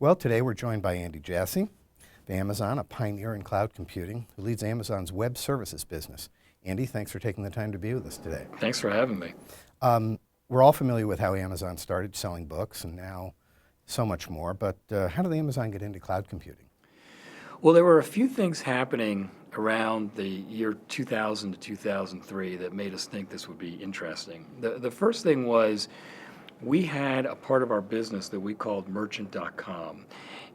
Well, today we're joined by Andy Jassy of Amazon, a pioneer in cloud computing, who leads Amazon's web services business. Andy, thanks for taking the time to be with us today. Thanks for having me. We're all familiar with how Amazon started selling books and now so much more, but how did Amazon get into cloud computing? Well, there were a few things happening around the year 2000 to 2003 that made us think this would be interesting. The first thing was we had a part of our business that we called merchant.com.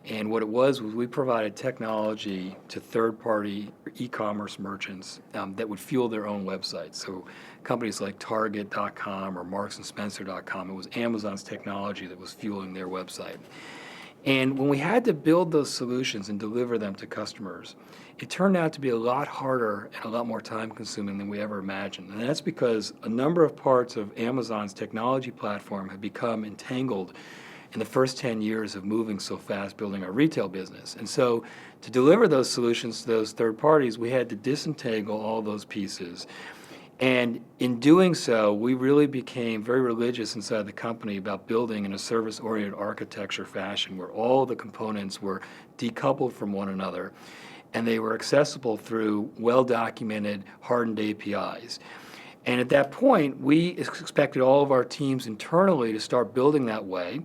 And what it was we provided technology to third-party e-commerce merchants that would fuel their own websites. So companies like Target.com or MarksandSpencer.com, it was Amazon's technology that was fueling their website. And when we had to build those solutions and deliver them to customers, it turned out to be a lot harder and a lot more time-consuming than we ever imagined. And that's because a number of parts of Amazon's technology platform have become entangled in the first 10 years of moving so fast building our retail business. And so to deliver those solutions to those third parties, we had to disentangle all those pieces. And in doing so, we really became very religious inside the company about building in a service-oriented architecture fashion where all the components were decoupled from one another and they were accessible through well-documented, hardened APIs. And at that point, we expected all of our teams internally to start building that way,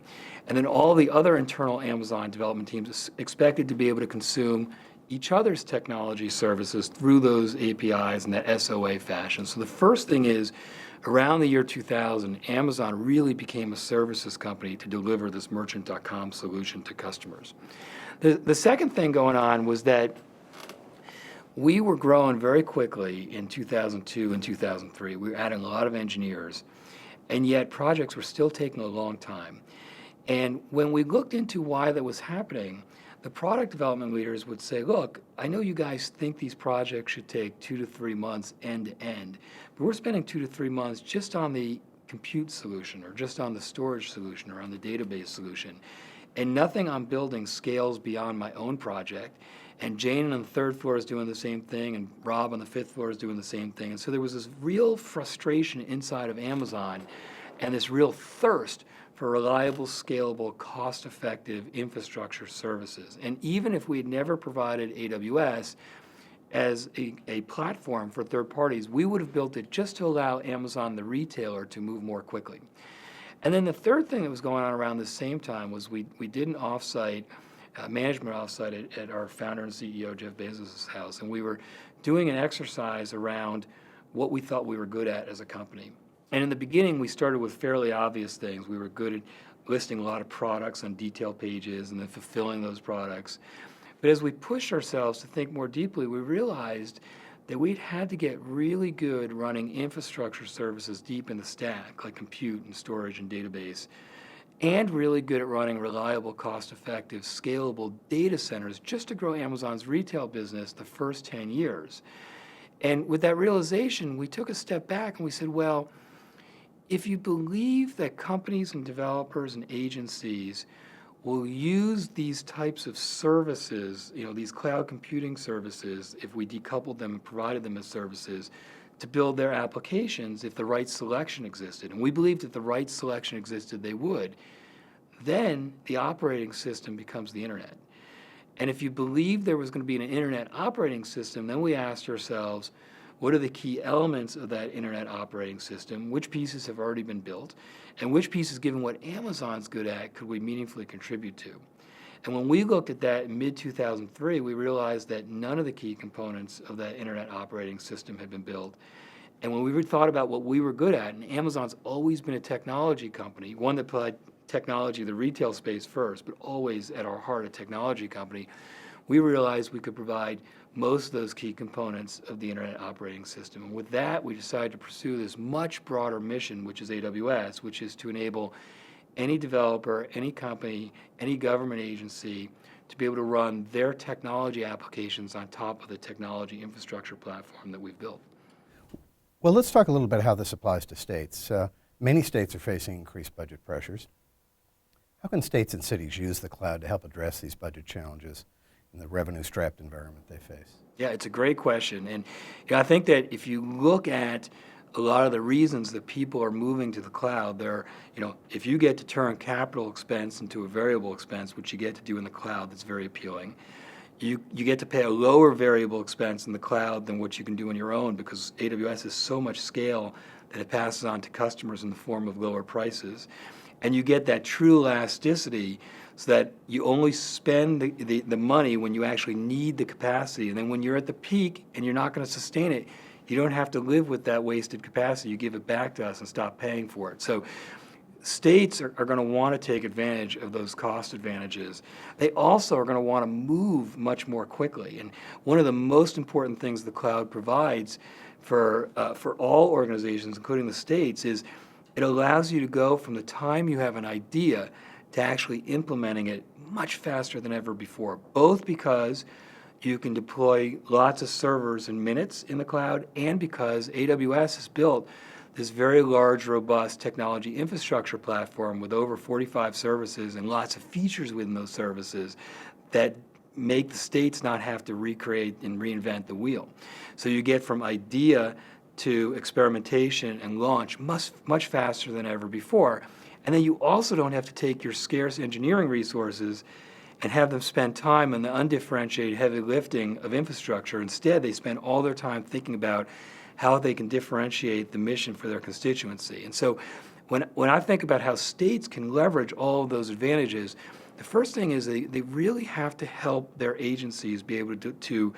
and then all the other internal Amazon development teams expected to be able to consume each other's technology services through those APIs in that SOA fashion. So the first thing is, around the year 2000, Amazon really became a services company to deliver this merchant.com solution to customers. The second thing going on was that we were growing very quickly in 2002 and 2003. We were adding a lot of engineers, and yet projects were still taking a long time. And when we looked into why that was happening, the product development leaders would say, look, I know you guys think these projects should take 2 to 3 months end to end, but we're spending 2 to 3 months just on the compute solution or just on the storage solution or on the database solution. And nothing I'm building scales beyond my own project. And Jane on the third floor is doing the same thing, and Rob on the fifth floor is doing the same thing. And so there was this real frustration inside of Amazon and this real thirst for reliable, scalable, cost-effective infrastructure services. And even if we had never provided AWS as a platform for third parties, we would have built it just to allow Amazon, the retailer, to move more quickly. And then the third thing that was going on around the same time was we did an offsite, management offsite at our founder and CEO, Jeff Bezos' house, and we were doing an exercise around what we thought we were good at as a company. And in the beginning, we started with fairly obvious things. We were good at listing a lot of products on detail pages and then fulfilling those products. But as we pushed ourselves to think more deeply, we realized that we'd had to get really good running infrastructure services deep in the stack, like compute and storage and database, and really good at running reliable, cost-effective, scalable data centers just to grow Amazon's retail business the first 10 years. And with that realization, we took a step back and we said, well, if you believe that companies and developers and agencies will use these types of services, these cloud computing services, if we decoupled them and provided them as services, to build their applications if the right selection existed, and we believed if the right selection existed, they would, then the operating system becomes the internet. And if you believe there was going to be an internet operating system, then we asked ourselves, what are the key elements of that internet operating system? Which pieces have already been built? And which pieces, given what Amazon's good at, could we meaningfully contribute to? And when we looked at that in mid-2003, we realized that none of the key components of that internet operating system had been built. And when we thought about what we were good at, and Amazon's always been a technology company, one that applied technology to the retail space first, but always at our heart a technology company, we realized we could provide most of those key components of the internet operating system. And with that, we decided to pursue this much broader mission, which is AWS, which is to enable any developer, any company, any government agency to be able to run their technology applications on top of the technology infrastructure platform that we've built. Well, let's talk a little bit how this applies to states. Many states are facing increased budget pressures. How can states and cities use the cloud to help address these budget challenges in the revenue-strapped environment they face? Yeah, it's a great question. And I think that if you look at a lot of the reasons that people are moving to the cloud, if you get to turn capital expense into a variable expense, which you get to do in the cloud, that's very appealing. You get to pay a lower variable expense in the cloud than what you can do on your own, because AWS has so much scale that it passes on to customers in the form of lower prices. And you get that true elasticity, so that you only spend the money when you actually need the capacity. And then when you're at the peak and you're not going to sustain it, you don't have to live with that wasted capacity. You give it back to us and stop paying for it. So states are going to want to take advantage of those cost advantages. They also are going to want to move much more quickly. And one of the most important things the cloud provides for all organizations, including the states, is it allows you to go from the time you have an idea to actually implementing it much faster than ever before, both because you can deploy lots of servers in minutes in the cloud, and because AWS has built this very large, robust technology infrastructure platform with over 45 services and lots of features within those services that make the states not have to recreate and reinvent the wheel. So you get from idea to experimentation and launch much faster than ever before. And then you also don't have to take your scarce engineering resources and have them spend time on the undifferentiated heavy lifting of infrastructure. Instead, they spend all their time thinking about how they can differentiate the mission for their constituency. And so when I think about how states can leverage all of those advantages, the first thing is they really have to help their agencies be able to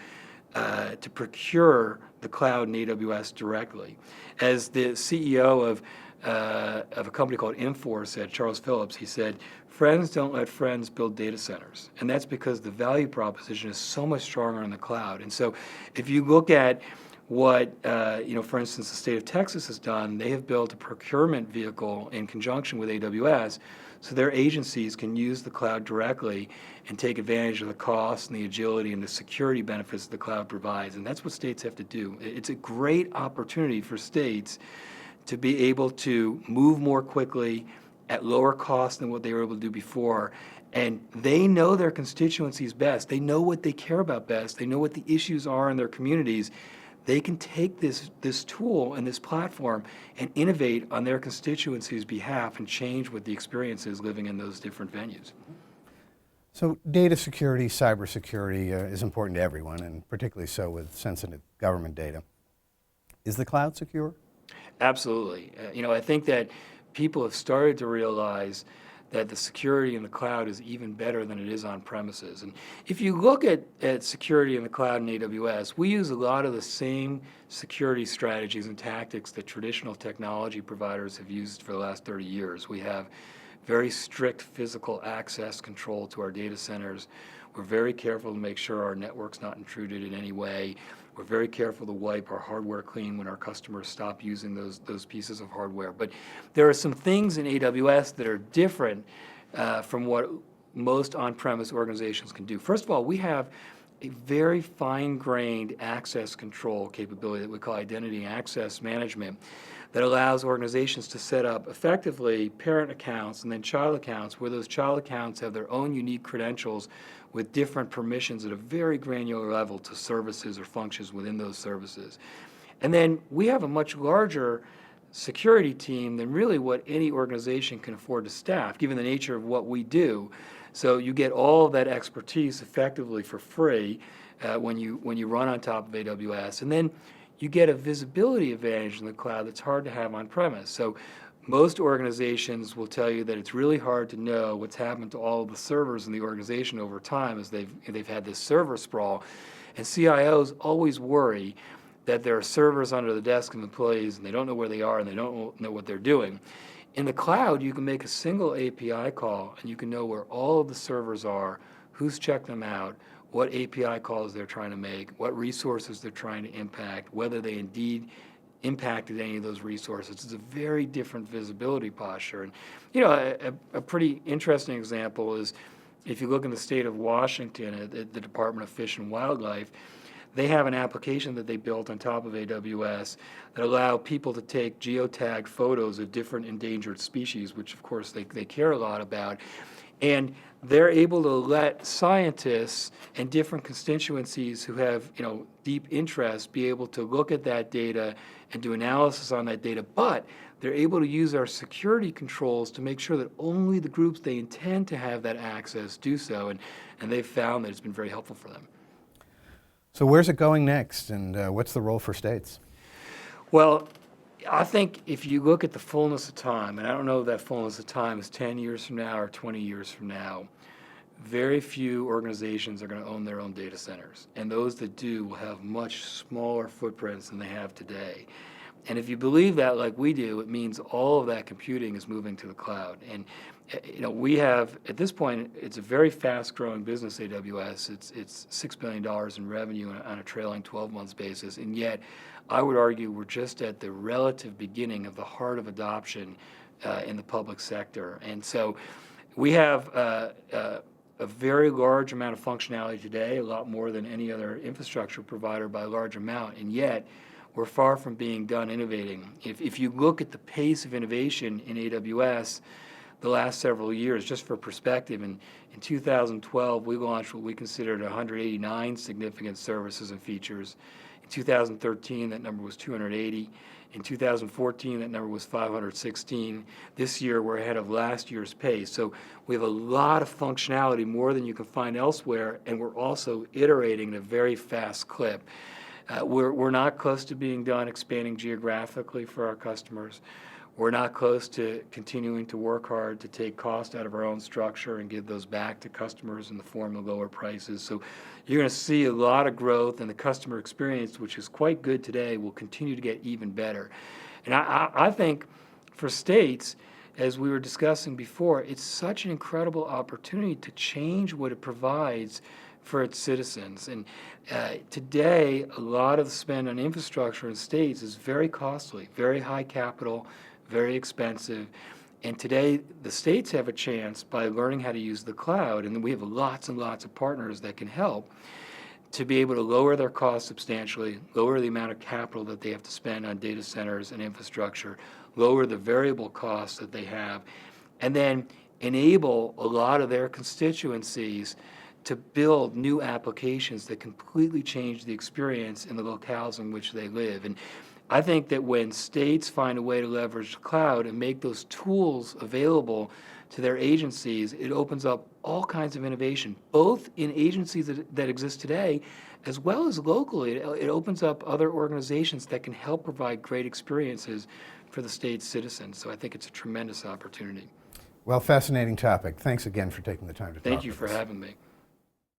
procure the cloud in AWS directly. As the CEO of a company called Infor said, Charles Phillips, he said, "Friends don't let friends build data centers." And that's because the value proposition is so much stronger in the cloud. And so if you look at what, for instance, the state of Texas has done, they have built a procurement vehicle in conjunction with AWS, so their agencies can use the cloud directly and take advantage of the cost and the agility and the security benefits the cloud provides. And that's what states have to do. It's a great opportunity for states to be able to move more quickly at lower cost than what they were able to do before. And they know their constituencies best. They know what they care about best. They know what the issues are in their communities. They can take this tool and this platform and innovate on their constituencies' behalf and change what the experience is living in those different venues. So data security, cybersecurity is important to everyone, and particularly so with sensitive government data. Is the cloud secure? Absolutely. I think that people have started to realize that the security in the cloud is even better than it is on premises. And if you look at security in the cloud in AWS, we use a lot of the same security strategies and tactics that traditional technology providers have used for the last 30 years. We have very strict physical access control to our data centers. We're very careful to make sure our network's not intruded in any way. We're very careful to wipe our hardware clean when our customers stop using those pieces of hardware. But there are some things in AWS that are different from what most on-premise organizations can do. First of all, we have a very fine-grained access control capability that we call identity and access management that allows organizations to set up effectively parent accounts and then child accounts, where those child accounts have their own unique credentials with different permissions at a very granular level to services or functions within those services. And then we have a much larger security team than really what any organization can afford to staff, given the nature of what we do. So you get all of that expertise effectively for free when you run on top of AWS. And then you get a visibility advantage in the cloud that's hard to have on premise. So most organizations will tell you that it's really hard to know what's happened to all of the servers in the organization over time as they've had this server sprawl. And CIOs always worry that there are servers under the desk of employees and they don't know where they are and they don't know what they're doing. In the cloud, you can make a single API call and you can know where all of the servers are, who's checked them out, what API calls they're trying to make, what resources they're trying to impact, whether they indeed impacted any of those resources. It's a very different visibility posture. And a pretty interesting example is if you look in the state of Washington at the Department of Fish and Wildlife, they have an application that they built on top of AWS that allow people to take geotagged photos of different endangered species, which of course they care a lot about. And they're able to let scientists and different constituencies who have, deep interest be able to look at that data and do analysis on that data, but they're able to use our security controls to make sure that only the groups they intend to have that access do so, and they've found that it's been very helpful for them. So where's it going next, and what's the role for states? Well, I think if you look at the fullness of time, and I don't know if that fullness of time is 10 years from now or 20 years from now, very few organizations are going to own their own data centers. And those that do will have much smaller footprints than they have today. And if you believe that like we do, it means all of that computing is moving to the cloud. And we have, at this point, it's a very fast-growing business, AWS. It's $6 billion in revenue on a trailing 12 months basis. And yet, I would argue we're just at the relative beginning of the heart of adoption in the public sector. And so we have a very large amount of functionality today, a lot more than any other infrastructure provider by a large amount. And yet, we're far from being done innovating. If you look at the pace of innovation in AWS the last several years, just for perspective, in 2012, we launched what we considered 189 significant services and features. In 2013, that number was 280. In 2014, that number was 516. This year, we're ahead of last year's pace. So we have a lot of functionality, more than you can find elsewhere, and we're also iterating at a very fast clip. We're not close to being done expanding geographically for our customers. We're not close to continuing to work hard to take cost out of our own structure and give those back to customers in the form of lower prices. So you're going to see a lot of growth, and the customer experience, which is quite good today, will continue to get even better. And I think for states, as we were discussing before, it's such an incredible opportunity to change what it provides for its citizens. And today, a lot of the spend on infrastructure in states is very costly, very high capital, very expensive. And today, the states have a chance by learning how to use the cloud, and we have lots and lots of partners that can help to be able to lower their costs substantially, lower the amount of capital that they have to spend on data centers and infrastructure, lower the variable costs that they have, and then enable a lot of their constituencies to build new applications that completely change the experience in the locales in which they live. And I think that when states find a way to leverage the cloud and make those tools available to their agencies, it opens up all kinds of innovation, both in agencies that exist today, as well as locally. It opens up other organizations that can help provide great experiences for the state's citizens. So I think it's a tremendous opportunity. Well, fascinating topic. Thanks again for taking the time to talk with us. Thank you for having me.